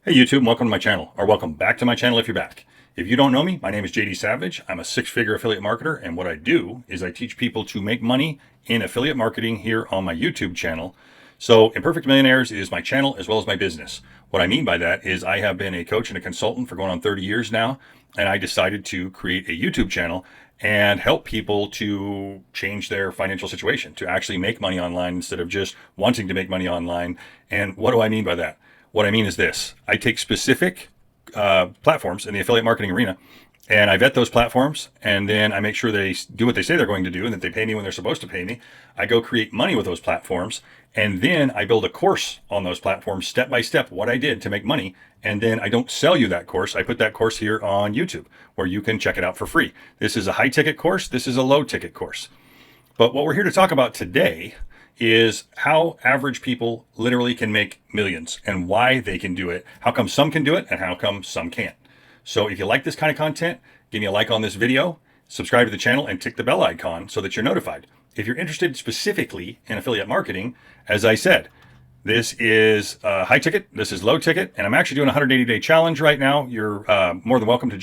Hey YouTube, and welcome to my channel, or welcome back to my channel if you're back. If you don't know me, my name is JD Savage. I'm a six-figure affiliate marketer, and what I do is I teach people to make money in affiliate marketing here on my YouTube channel. So Imperfect Millionaires is my channel as well as my business. What I mean by that is I have been a coach and a consultant for going on 30 years now, and I decided to create a YouTube channel and help people to change their financial situation, to actually make money online instead of just wanting to make money online. And what do I mean by that? What I mean is this: I take specific platforms in the affiliate marketing arena, and I vet those platforms, and then I make sure they do what they say they're going to do, and that they pay me when they're supposed to pay me. I go create money with those platforms, and then I build a course on those platforms, step by step, what I did to make money. And then I don't sell you that course. I put that course here on YouTube, where you can check it out for free. This is a high ticket course. This is a low ticket course. But what we're here to talk about today is how average people literally can make millions and why they can do it. How come some can do it and how come some can't? So if you like this kind of content, give me a like on this video, subscribe to the channel, and tick the bell icon so that you're notified. If you're interested specifically in affiliate marketing, as I said, this is high ticket, this is low ticket, and I'm actually doing a 180-day challenge right now. You're more than welcome to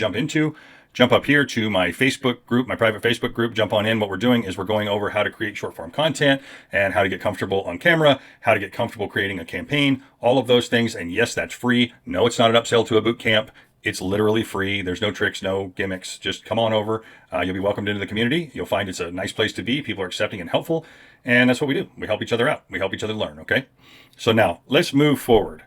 jump up here to my Facebook group, my private Facebook group, jump on in. What we're doing is we're going over how to create short form content and how to get comfortable on camera, how to get comfortable creating a campaign, all of those things. And yes, that's free. No, it's not an upsell to a boot camp. It's literally free. There's no tricks, no gimmicks. Just come on over. You'll be welcomed into the community. You'll find it's a nice place to be. People are accepting and helpful. And that's what we do. We help each other out. We help each other learn. Okay. So now let's move forward.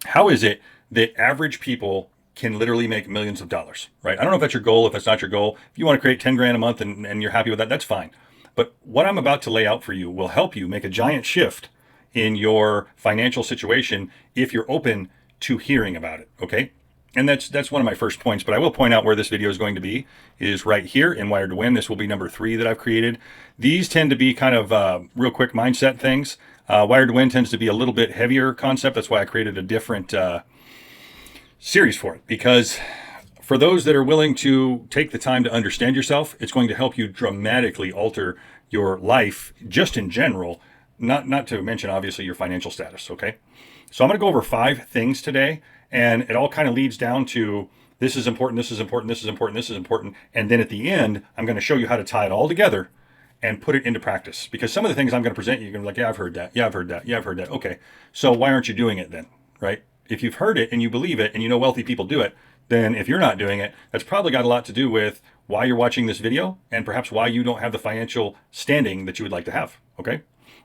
How is it that average people can literally make millions of dollars, right? I don't know if that's your goal, if that's not your goal. If you want to create 10 grand a month and you're happy with that, that's fine. But what I'm about to lay out for you will help you make a giant shift in your financial situation if you're open to hearing about it, okay? And that's one of my first points, but I will point out where this video is going to be is right here in Wired to Win. This will be number 3 that I've created. These tend to be kind of real quick mindset things. Wired to Win tends to be a little bit heavier concept. That's why I created a different series for it, because for those that are willing to take the time to understand yourself, it's going to help you dramatically alter your life just in general, not to mention obviously your financial status. Okay, so I'm going to go over 5 things today, and it all kind of leads down to this is important, this is important, this is important, this is important, and then at the end I'm going to show you how to tie it all together and put it into practice, because some of the things I'm going to present you're going to be like, yeah, I've heard that, yeah, I've heard that, yeah, I've heard that. Okay, so why aren't you doing it then, right? If you've heard it and you believe it and you know wealthy people do it, then if you're not doing it, that's probably got a lot to do with why you're watching this video and perhaps why you don't have the financial standing that you would like to have, okay?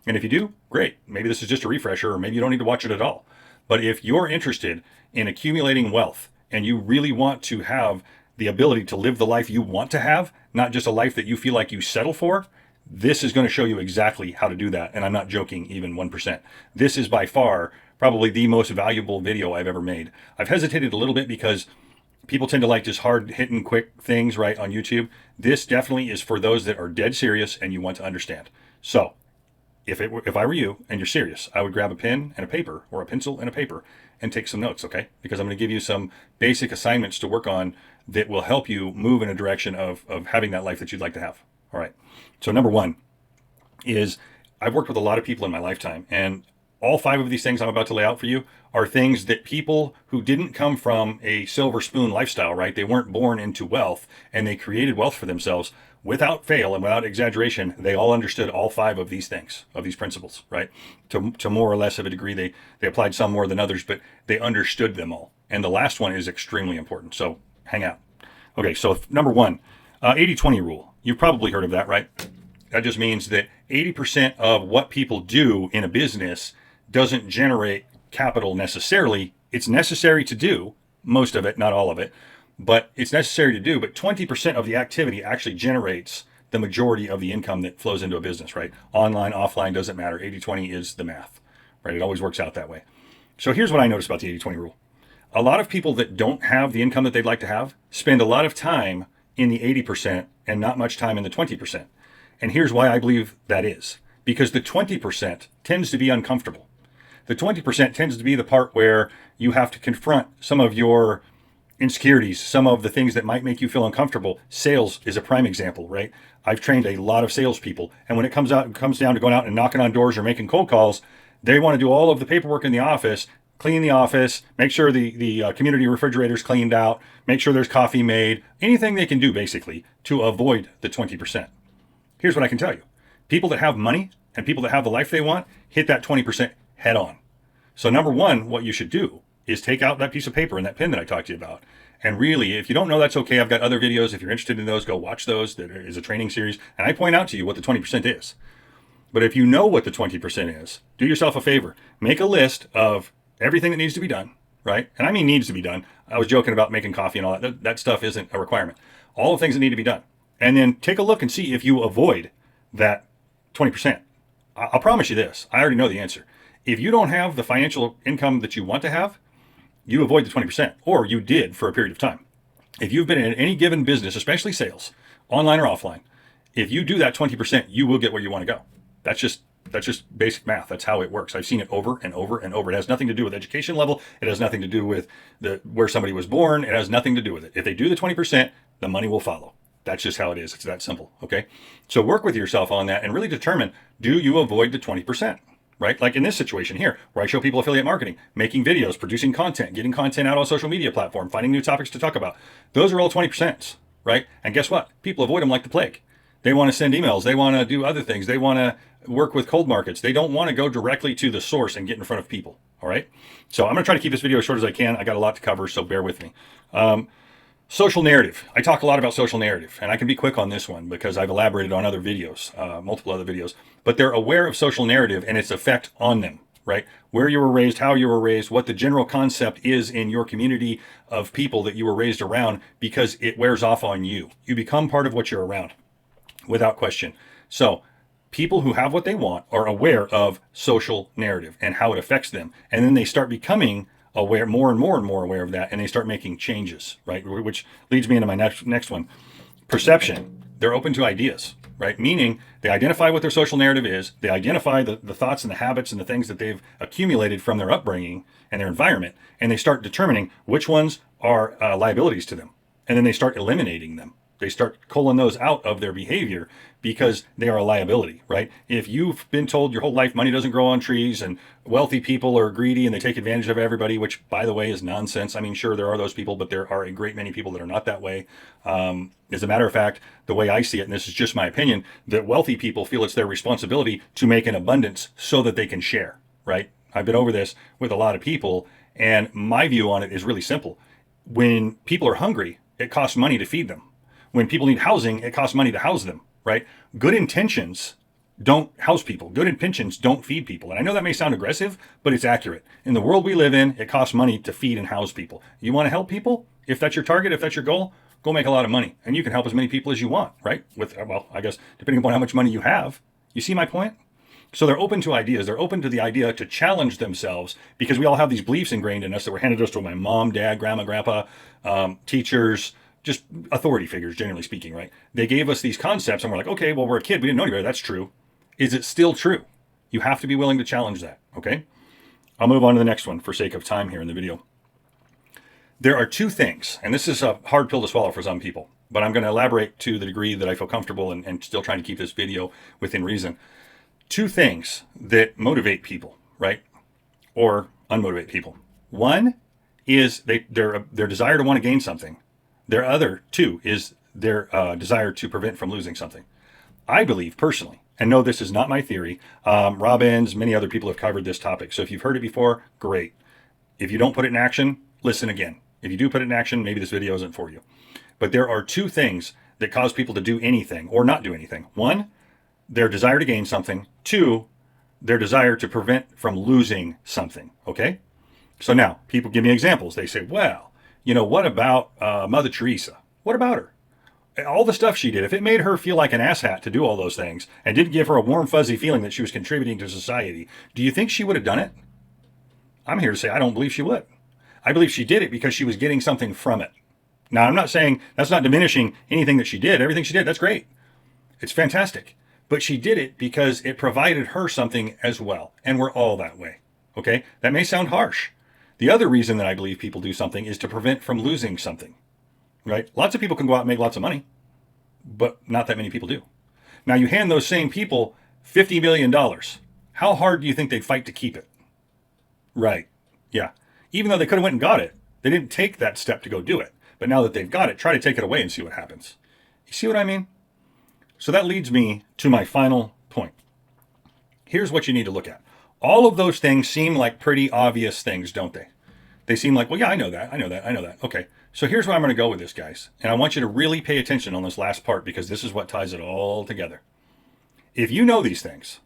And if you do, great. Maybe this is just a refresher, or maybe you don't need to watch it at all. But if you're interested in accumulating wealth and you really want to have the ability to live the life you want to have, not just a life that you feel like you settle for, this is going to show you exactly how to do that. And I'm not joking even 1%. This is by far probably the most valuable video I've ever made. I've hesitated a little bit because people tend to like just hard hitting quick things right on YouTube. This definitely is for those that are dead serious and you want to understand. So if I were you and you're serious, I would grab a pen and a paper, or a pencil and a paper, and take some notes, okay? Because I'm going to give you some basic assignments to work on that will help you move in a direction of having that life that you'd like to have. All right. So number 1 is I've worked with a lot of people in my lifetime, and all 5 of these things I'm about to lay out for you are things that people who didn't come from a silver spoon lifestyle, right? They weren't born into wealth, and they created wealth for themselves without fail and without exaggeration. They all understood all 5 of these things, of these principles, right? To more or less of a degree. They applied some more than others, but they understood them all. And the last one is extremely important. So hang out. Okay, so number 1, 80-20 rule. You've probably heard of that, right? That just means that 80% of what people do in a business doesn't generate capital necessarily. It's necessary to do most of it, not all of it, but it's necessary to do. But 20% of the activity actually generates the majority of the income that flows into a business, right? Online, offline, doesn't matter. 80-20 is the math, right? It always works out that way. So here's what I noticed about the 80-20 rule. A lot of people that don't have the income that they'd like to have spend a lot of time in the 80% and not much time in the 20%. And here's why I believe that is. Because the 20% tends to be uncomfortable. The 20% tends to be the part where you have to confront some of your insecurities, some of the things that might make you feel uncomfortable. Sales is a prime example, right? I've trained a lot of salespeople, and when it comes down to going out and knocking on doors or making cold calls, they want to do all of the paperwork in the office, clean the office, make sure the community refrigerator's cleaned out, make sure there's coffee made, anything they can do basically to avoid the 20%. Here's what I can tell you. People that have money and people that have the life they want hit that 20% head on. So number one, what you should do is take out that piece of paper and that pen that I talked to you about. And really, if you don't know, that's okay. I've got other videos. If you're interested in those, go watch those. There is a training series. And I point out to you what the 20% is. But if you know what the 20% is, do yourself a favor. Make a list of everything that needs to be done, right? And I mean needs to be done. I was joking about making coffee and all that. That stuff isn't a requirement. All the things that need to be done. And then take a look and see if you avoid that 20%. I'll promise you this. I already know the answer. If you don't have the financial income that you want to have, you avoid the 20%, or you did for a period of time. If you've been in any given business, especially sales, online or offline, if you do that 20%, you will get where you want to go. That's just basic math. That's how it works. I've seen it over and over and over. It has nothing to do with education level. It has nothing to do with where somebody was born. It has nothing to do with it. If they do the 20%, the money will follow. That's just how it is. It's that simple. Okay. So work with yourself on that and really determine, do you avoid the 20%? Right? Like in this situation here, where I show people affiliate marketing, making videos, producing content, getting content out on social media platform, finding new topics to talk about. Those are all 20%, right? And guess what? People avoid them like the plague. They want to send emails. They want to do other things. They want to work with cold markets. They don't want to go directly to the source and get in front of people. All right. So I'm going to try to keep this video as short as I can. I got a lot to cover, so bear with me. Social narrative. I talk a lot about social narrative, and I can be quick on this one because I've elaborated on other videos, multiple other videos, but they're aware of social narrative and its effect on them, right? Where you were raised, how you were raised, what the general concept is in your community of people that you were raised around, because it wears off on you. You become part of what you're around without question. So people who have what they want are aware of social narrative and how it affects them. And then they start becoming aware, more and more aware of that, and they start making changes, right? Which leads me into my next one. Perception. They're open to ideas, right? Meaning they identify what their social narrative is. They identify the thoughts and the habits and the things that they've accumulated from their upbringing and their environment, and they start determining which ones are liabilities to them. And then they start eliminating them. They start culling those out of their behavior because they are a liability, right? If you've been told your whole life money doesn't grow on trees and wealthy people are greedy and they take advantage of everybody, which, by the way, is nonsense. I mean, sure, there are those people, but there are a great many people that are not that way. As a matter of fact, the way I see it, and this is just my opinion, that wealthy people feel it's their responsibility to make an abundance so that they can share, right? I've been over this with a lot of people, and my view on it is really simple. When people are hungry, it costs money to feed them. When people need housing, it costs money to house them, right? Good intentions don't house people. Good intentions don't feed people. And I know that may sound aggressive, but it's accurate. In the world we live in, it costs money to feed and house people. You want to help people? If that's your target, if that's your goal, go make a lot of money. And you can help as many people as you want, right? With, well, I guess, depending upon how much money you have. You see my point? So they're open to ideas. They're open to the idea to challenge themselves, because we all have these beliefs ingrained in us that were handed to us from my mom, dad, grandma, grandpa, teachers, just authority figures, generally speaking, right? They gave us these concepts and we're like, okay, well, we're a kid. We didn't know any better. That's true. Is it still true? You have to be willing to challenge that, okay? I'll move on to the next one for sake of time here in the video. There are two things, and this is a hard pill to swallow for some people, but I'm going to elaborate to the degree that I feel comfortable and still trying to keep this video within reason. Two things that motivate people, right? Or unmotivate people. One is their desire to want to gain something. Their other two is their desire to prevent from losing something. I believe personally, and no, this is not my theory. Robbins, many other people have covered this topic. So if you've heard it before, great. If you don't put it in action, listen again. If you do put it in action, maybe this video isn't for you. But there are two things that cause people to do anything or not do anything. One, their desire to gain something. Two, their desire to prevent from losing something. Okay? So now people give me examples. They say, well, you know, what about Mother Teresa? What about her? All the stuff she did, if it made her feel like an asshat to do all those things and didn't give her a warm, fuzzy feeling that she was contributing to society, do you think she would have done it? I'm here to say I don't believe she would. I believe she did it because she was getting something from it. Now, I'm not saying that's not diminishing anything that she did. Everything she did, that's great. It's fantastic. But she did it because it provided her something as well. And we're all that way. Okay? That may sound harsh. The other reason that I believe people do something is to prevent from losing something, right? Lots of people can go out and make lots of money, but not that many people do. Now you hand those same people $50 million. How hard do you think they'd fight to keep it? Right. Yeah. Even though they could have went and got it, they didn't take that step to go do it. But now that they've got it, try to take it away and see what happens. You see what I mean? So that leads me to my final point. Here's what you need to look at. All of those things seem like pretty obvious things, don't they? They seem like, well, yeah, I know that. Okay. So here's where I'm going to go with this, guys. And I want you to really pay attention on this last part because this is what ties it all together. If you know these things,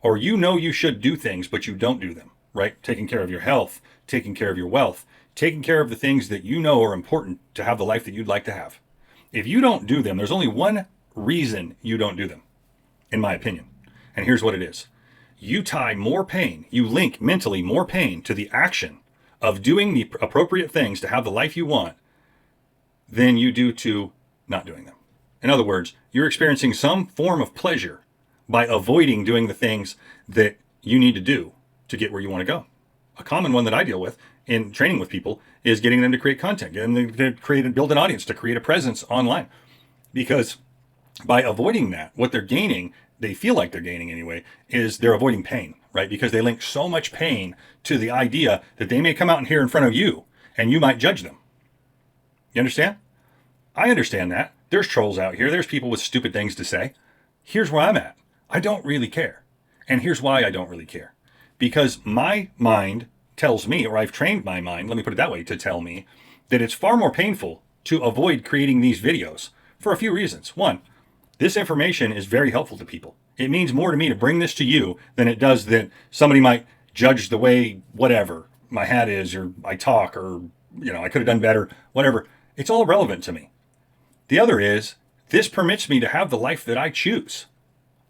or you know you should do things, but you don't do them, right? Taking care of your health, taking care of your wealth, taking care of the things that you know are important to have the life that you'd like to have. If you don't do them, there's only one reason you don't do them, in my opinion. And here's what it is. You tie more pain, you link mentally more pain to the action of doing the appropriate things to have the life you want than you do to not doing them. In other words, you're experiencing some form of pleasure by avoiding doing the things that you need to do to get where you want to go. A common one that I deal with in training with people is getting them to create content, getting them to create and build an audience, to create a presence online. Because by avoiding that, what they're gaining, they feel like they're gaining anyway, is they're avoiding pain, right? Because they link so much pain to the idea that they may come out here in front of you and you might judge them. You understand? I understand that. There's trolls out here. There's people with stupid things to say. Here's where I'm at. I don't really care. And here's why I don't really care. Because my mind tells me, or I've trained my mind, let me put it that way, to tell me that it's far more painful to avoid creating these videos for a few reasons. One, this information is very helpful to people. It means more to me to bring this to you than it does that somebody might judge the way, whatever, my hat is, or I talk, or, I could have done better, whatever. It's all relevant to me. The other is, this permits me to have the life that I choose.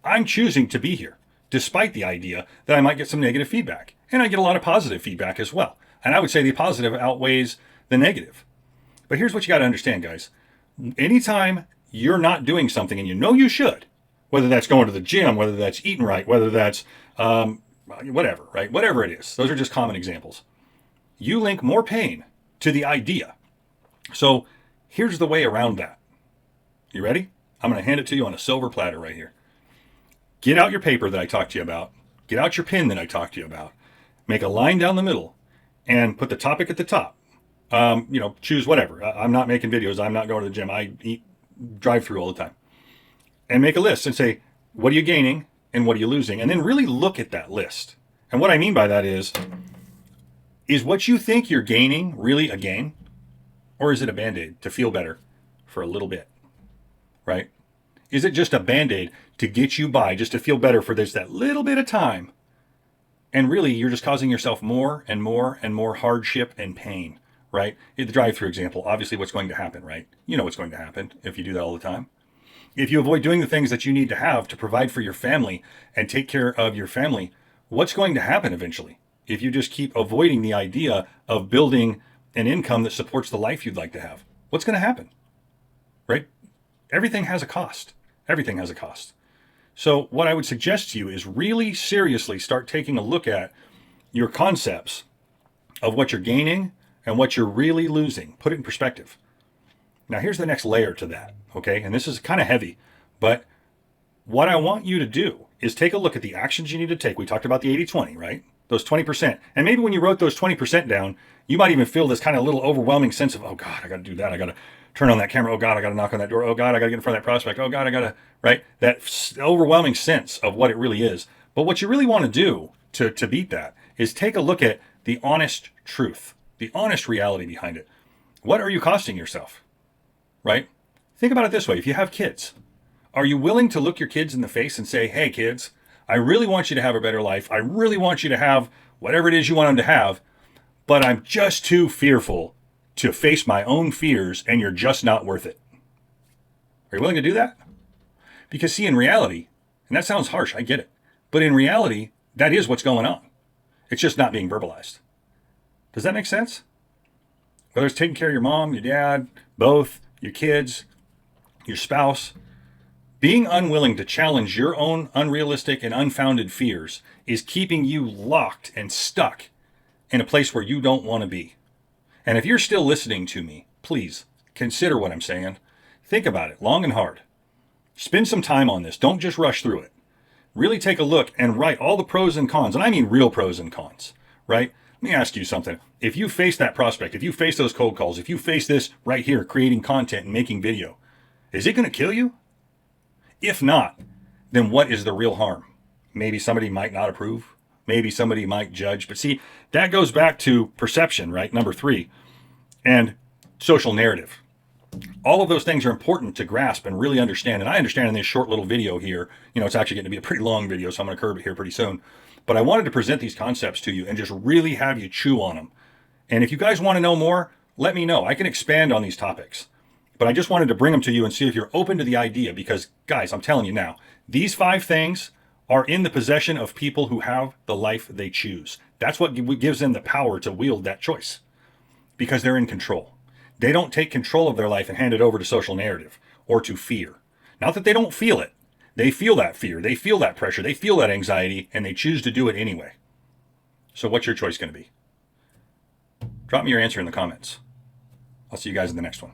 I'm choosing to be here, despite the idea that I might get some negative feedback. And I get a lot of positive feedback as well. And I would say the positive outweighs the negative. But here's what you got to understand, guys. Anytime you're not doing something and you know you should, whether that's going to the gym, whether that's eating right, whether that's whatever, right? Whatever it is. Those are just common examples. You link more pain to the idea. So here's the way around that. You ready? I'm going to hand it to you on a silver platter right here. Get out your paper that I talked to you about. Get out your pen that I talked to you about. Make a line down the middle and put the topic at the top. Choose whatever. I'm not making videos. I'm not going to the gym. I eat drive-through all the time. And make a list and say, what are you gaining and what are you losing? And then really look at that list. And what I mean by that is what you think you're gaining really a gain? Or is it a Band-Aid to feel better for a little bit? Right? Is it just a Band-Aid to get you by, just to feel better for that little bit of time? And really, you're just causing yourself more and more and more hardship and pain, right? In the drive-through example, obviously what's going to happen, right? You know what's going to happen if you do that all the time. If you avoid doing the things that you need to have to provide for your family and take care of your family, what's going to happen eventually? If you just keep avoiding the idea of building an income that supports the life you'd like to have, what's going to happen, right? Everything has a cost. Everything has a cost. So what I would suggest to you is really seriously start taking a look at your concepts of what you're gaining and what you're really losing. Put it in perspective. Now here's the next layer to that, okay? And this is kind of heavy, but what I want you to do is take a look at the actions you need to take. We talked about the 80-20, right? Those 20%. And maybe when you wrote those 20% down, you might even feel this kind of little overwhelming sense of, oh God, I got to do that. I got to turn on that camera. Oh God, I got to knock on that door. Oh God, I got to get in front of that prospect. Oh God, I got to, right? That overwhelming sense of what it really is. But what you really want to do to beat that is take a look at the honest truth, the honest reality behind it. What are you costing yourself, right? Think about it this way. If you have kids, are you willing to look your kids in the face and say, hey kids, I really want you to have a better life. I really want you to have whatever it is you want them to have, but I'm just too fearful to face my own fears, and you're just not worth it. Are you willing to do that? Because see, in reality, and that sounds harsh, I get it, but in reality, that is what's going on. It's just not being verbalized. Does that make sense? Whether it's taking care of your mom, your dad, both, your kids, your spouse, being unwilling to challenge your own unrealistic and unfounded fears is keeping you locked and stuck in a place where you don't want to be. And if you're still listening to me, please consider what I'm saying. Think about it long and hard. Spend some time on this. Don't just rush through it. Really take a look and write all the pros and cons. And I mean real pros and cons, right? Let me ask you something. If you face that prospect, if you face those cold calls, if you face this right here, creating content and making video, is it going to kill you? If not, then what is the real harm? Maybe somebody might not approve. Maybe somebody might judge. But see, that goes back to perception, right? Number 3, and social narrative. All of those things are important to grasp and really understand. And I understand in this short little video here, it's actually going to be a pretty long video, so I'm going to curb it here pretty soon. But I wanted to present these concepts to you and just really have you chew on them. And if you guys want to know more, let me know. I can expand on these topics. But I just wanted to bring them to you and see if you're open to the idea, because guys, I'm telling you now, these 5 things are in the possession of people who have the life they choose. That's what gives them the power to wield that choice, because they're in control. They don't take control of their life and hand it over to social narrative or to fear. Not that they don't feel it. They feel that fear. They feel that pressure. They feel that anxiety, and they choose to do it anyway. So what's your choice going to be? Drop me your answer in the comments. I'll see you guys in the next one.